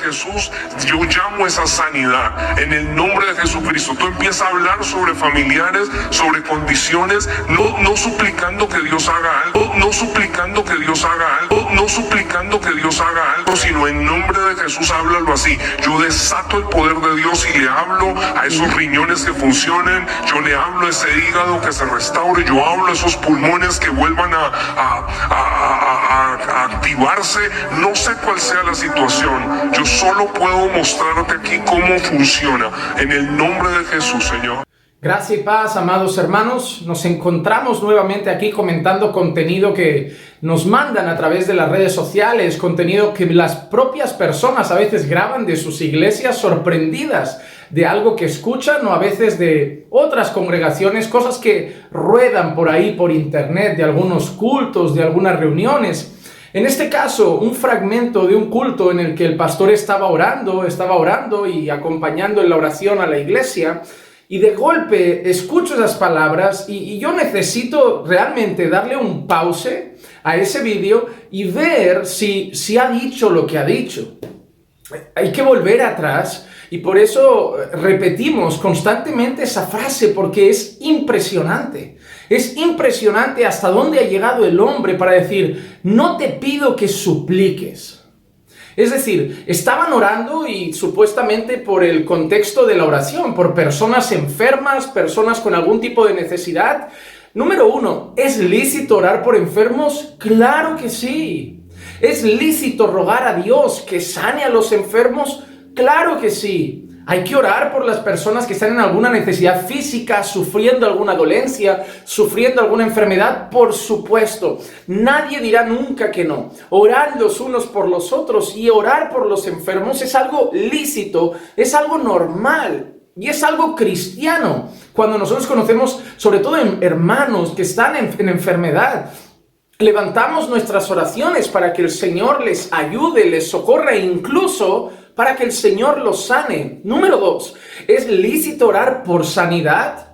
Jesús, yo llamo esa sanidad en el nombre de Jesucristo. Tú empiezas a hablar sobre familiares, sobre condiciones, no suplicando que Dios haga algo, no suplicando que Dios haga algo, no suplicando que Dios haga algo, sino en nombre de Jesús háblalo así. Yo desato el poder de Dios y le hablo a esos riñones que funcionen, yo le hablo a ese hígado que se restaure, yo hablo a esos pulmones que vuelvan a activarse. No sé cuál sea la situación, yo solo puedo mostrarte aquí cómo funciona, en el nombre de Jesús, Señor. Gracia y paz, amados hermanos. Nos encontramos nuevamente aquí comentando contenido que nos mandan a través de las redes sociales, contenido que las propias personas a veces graban de sus iglesias sorprendidas de algo que escuchan, o a veces de otras congregaciones, cosas que ruedan por ahí por internet, de algunos cultos, de algunas reuniones. En este caso, un fragmento de un culto en el que el pastor estaba orando y acompañando en la oración a la iglesia. Y de golpe escucho esas palabras y yo necesito realmente darle un pause a ese vídeo y ver si ha dicho lo que ha dicho. Hay que volver atrás y por eso repetimos constantemente esa frase, porque es impresionante. Es impresionante hasta dónde ha llegado el hombre para decir: no te pido que supliques. Es decir, estaban orando y supuestamente por el contexto de la oración, por personas enfermas, personas con algún tipo de necesidad. Número uno, ¿es lícito orar por enfermos? ¡Claro que sí! ¿Es lícito rogar a Dios que sane a los enfermos? ¡Claro que sí! Hay que orar por las personas que están en alguna necesidad física, sufriendo alguna dolencia, sufriendo alguna enfermedad, por supuesto. Nadie dirá nunca que no. Orar los unos por los otros y orar por los enfermos es algo lícito, es algo normal y es algo cristiano. Cuando nosotros conocemos, sobre todo hermanos que están en enfermedad, levantamos nuestras oraciones para que el Señor les ayude, les socorra e incluso para que el Señor los sane. Número 2, ¿es lícito orar por sanidad?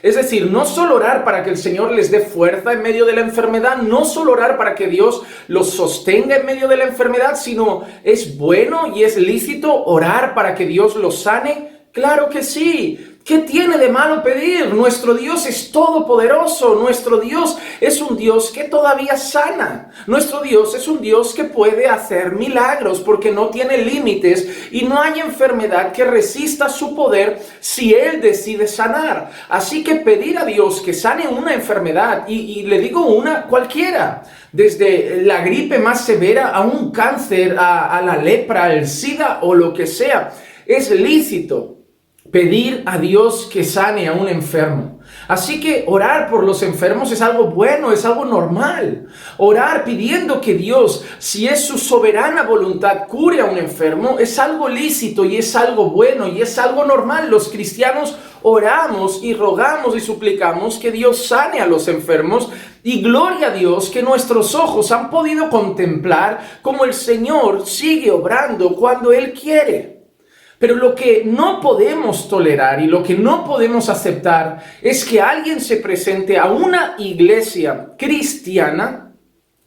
Es decir, no solo orar para que el Señor les dé fuerza en medio de la enfermedad, no solo orar para que Dios los sostenga en medio de la enfermedad, sino es bueno y es lícito orar para que Dios los sane. ¡Claro que sí! ¿Qué tiene de malo pedir? Nuestro Dios es todopoderoso. Nuestro Dios es un Dios que todavía sana. Nuestro Dios es un Dios que puede hacer milagros porque no tiene límites y no hay enfermedad que resista su poder si Él decide sanar. Así que pedir a Dios que sane una enfermedad, y le digo una cualquiera, desde la gripe más severa a un cáncer, a la lepra, al SIDA o lo que sea, es lícito pedir a Dios que sane a un enfermo. Así que orar por los enfermos es algo bueno, es algo normal. Orar pidiendo que Dios, si es su soberana voluntad, cure a un enfermo, es algo lícito y es algo bueno y es algo normal. Los cristianos oramos y rogamos y suplicamos que Dios sane a los enfermos, y gloria a Dios que nuestros ojos han podido contemplar cómo el Señor sigue obrando cuando Él quiere. Pero lo que no podemos tolerar y lo que no podemos aceptar es que alguien se presente a una iglesia cristiana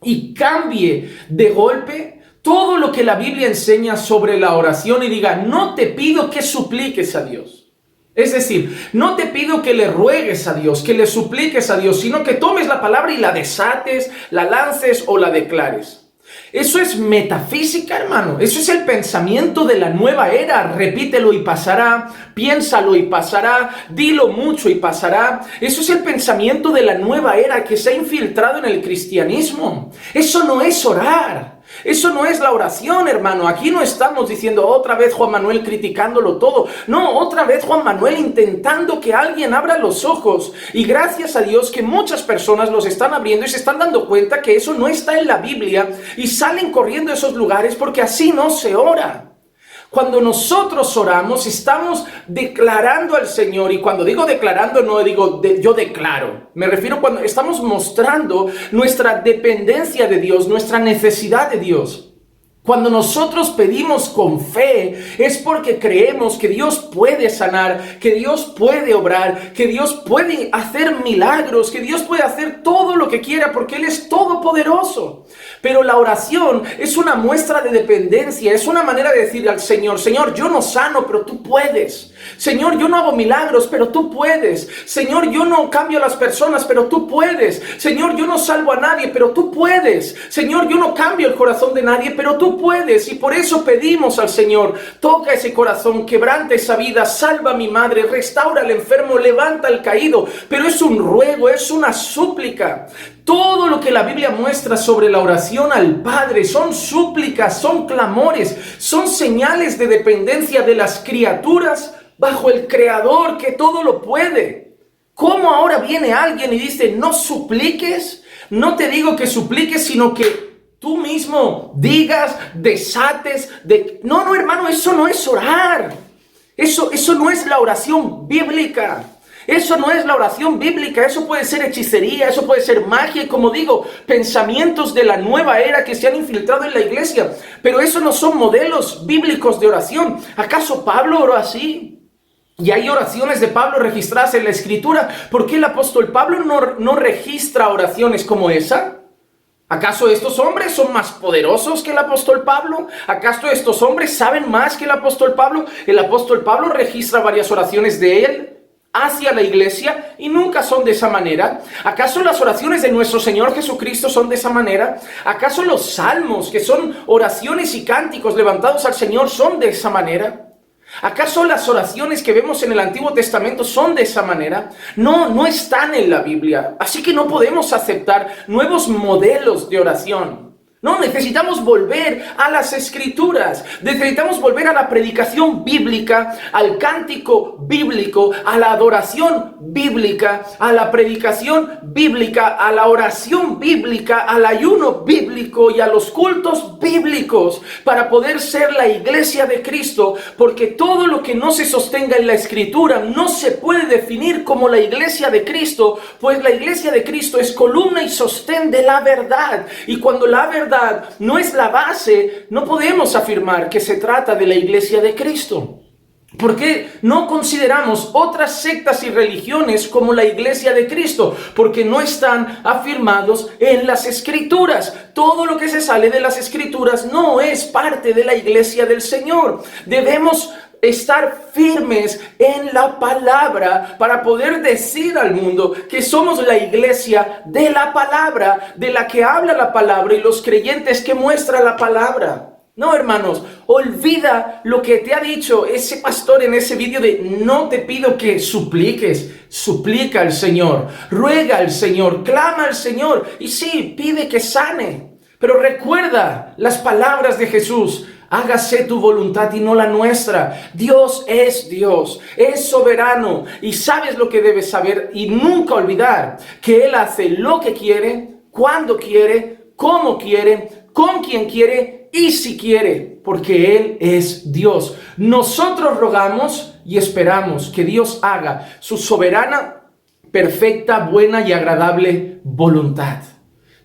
y cambie de golpe todo lo que la Biblia enseña sobre la oración y diga: no te pido que supliques a Dios. Es decir, no te pido que le ruegues a Dios, que le supliques a Dios, sino que tomes la palabra y la desates, la lances o la declares. Eso es metafísica, hermano. Eso es el pensamiento de la nueva era. Repítelo y pasará, piénsalo y pasará, dilo mucho y pasará. Eso es el pensamiento de la nueva era que se ha infiltrado en el cristianismo. Eso no es orar. Eso no es la oración, hermano. Aquí no estamos diciendo otra vez Juan Manuel criticándolo todo. No, otra vez Juan Manuel intentando que alguien abra los ojos. Y gracias a Dios que muchas personas los están abriendo y se están dando cuenta que eso no está en la Biblia y salen corriendo a esos lugares porque así no se ora. Cuando nosotros oramos, estamos declarando al Señor, y cuando digo declarando, no digo yo declaro. Me refiero cuando estamos mostrando nuestra dependencia de Dios, nuestra necesidad de Dios. Cuando nosotros pedimos con fe, es porque creemos que Dios puede sanar, que Dios puede obrar, que Dios puede hacer milagros, que Dios puede hacer todo lo que quiera, porque Él es todopoderoso. Pero la oración es una muestra de dependencia, es una manera de decir al Señor: Señor, yo no sano, pero tú puedes. Señor, yo no hago milagros, pero tú puedes. Señor, yo no cambio a las personas, pero tú puedes. Señor, yo no salvo a nadie, pero tú puedes. Señor, yo no cambio el corazón de nadie, pero tú puedes. Y por eso pedimos al Señor: toca ese corazón, quebranta esa vida, salva a mi madre, restaura al enfermo, levanta al caído. Pero es un ruego, es una súplica. Todo lo que la Biblia muestra sobre la oración al Padre son súplicas, son clamores, son señales de dependencia de las criaturas bajo el Creador que todo lo puede. ¿Cómo ahora viene alguien y dice: no supliques? No te digo que supliques, sino que tú mismo digas, desates. No, hermano, eso no es orar. Eso no es la oración bíblica. Eso no es la oración bíblica, eso puede ser hechicería, eso puede ser magia y, como digo, pensamientos de la nueva era que se han infiltrado en la iglesia. Pero eso no son modelos bíblicos de oración. ¿Acaso Pablo oró así? Y hay oraciones de Pablo registradas en la Escritura. ¿Por qué el apóstol Pablo no registra oraciones como esa? ¿Acaso estos hombres son más poderosos que el apóstol Pablo? ¿Acaso estos hombres saben más que el apóstol Pablo? El apóstol Pablo registra varias oraciones de él hacia la iglesia y nunca son de esa manera. ¿Acaso las oraciones de nuestro Señor Jesucristo son de esa manera? ¿Acaso los salmos, que son oraciones y cánticos levantados al Señor, son de esa manera? ¿Acaso las oraciones que vemos en el Antiguo Testamento son de esa manera? No están en la Biblia. Así que no podemos aceptar nuevos modelos de oración. No, necesitamos volver a las Escrituras, necesitamos volver a la predicación bíblica, al cántico bíblico, a la adoración bíblica, a la predicación bíblica, a la oración bíblica, al ayuno bíblico y a los cultos bíblicos para poder ser la iglesia de Cristo, porque todo lo que no se sostenga en la Escritura no se puede definir como la iglesia de Cristo, pues la iglesia de Cristo es columna y sostén de la verdad, y cuando la verdad no es la base, no podemos afirmar que se trata de la iglesia de Cristo. ¿Por qué no consideramos otras sectas y religiones como la iglesia de Cristo? Porque no están afirmados en las Escrituras. Todo lo que se sale de las Escrituras no es parte de la iglesia del Señor. Debemos estar firmes en la palabra para poder decir al mundo que somos la iglesia de la palabra, de la que habla la palabra y los creyentes que muestra la palabra. No, hermanos, olvida lo que te ha dicho ese pastor en ese vídeo de: no te pido que supliques, suplica al Señor, ruega al Señor, clama al Señor y sí, pide que sane. Pero recuerda las palabras de Jesús: hágase tu voluntad y no la nuestra. Dios, es soberano y sabes lo que debes saber y nunca olvidar que Él hace lo que quiere, cuando quiere, cómo quiere, con quien quiere y si quiere, porque Él es Dios. Nosotros rogamos y esperamos que Dios haga su soberana, perfecta, buena y agradable voluntad.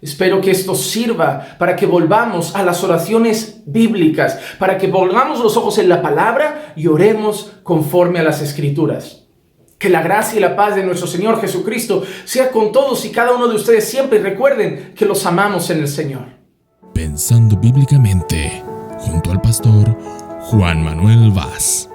Espero que esto sirva para que volvamos a las oraciones bíblicas, para que volvamos los ojos en la palabra y oremos conforme a las Escrituras. Que la gracia y la paz de nuestro Señor Jesucristo sea con todos y cada uno de ustedes siempre, y recuerden que los amamos en el Señor. Pensando bíblicamente, junto al pastor Juan Manuel Vaz.